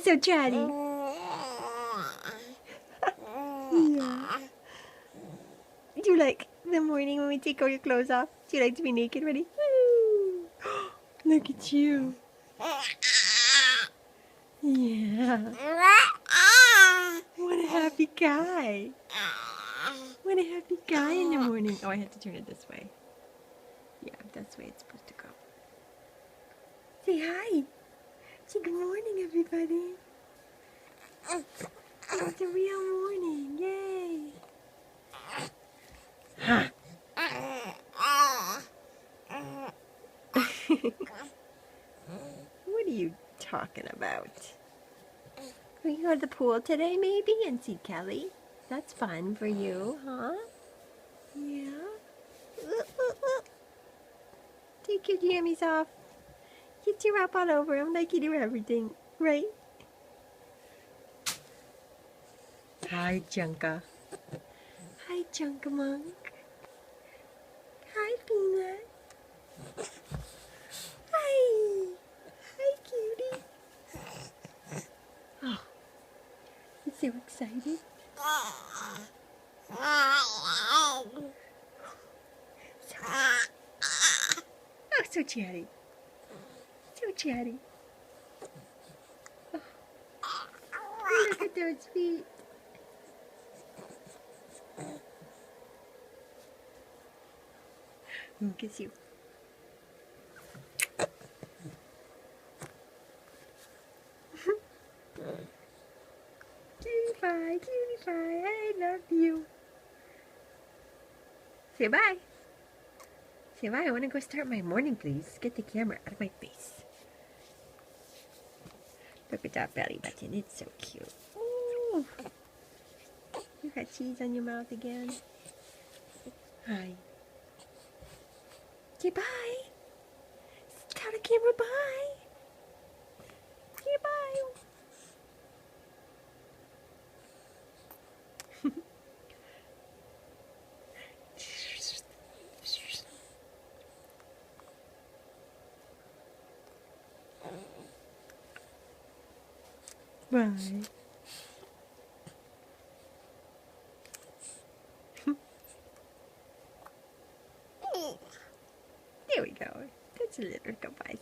so chatty. Yeah. Do you like the morning when we take all your clothes off? Do you like to be naked, ready? Woo! Look at you. Yeah. What a happy guy. What a happy guy in the morning. Oh, I had to turn it this way. Yeah, that's the way it's supposed to go. Say hi. Say good morning, everybody. It's a real morning. Yay. Huh. What are you talking about? We can go to the pool today, maybe, and see Kelly. That's fun for you, huh? Yeah. Take your jammies off. Get your wrap all over them like you do everything, right? Hi, Junka. Hi, Junkamunk. Hi, Peanut. Hi. Hi, cutie. Oh, you're so excited. Oh, so chatty. So chatty. Oh, look at those feet. Kiss you. Cutie pie, I love you. Say bye. Say bye. I want to go start my morning, please. Get the camera out of my face. Look at that belly button. It's so cute. Ooh. You got cheese on your mouth again. Hi. Say bye. Tell the camera bye. Say bye. Bye. There we go. That's a little goodbye.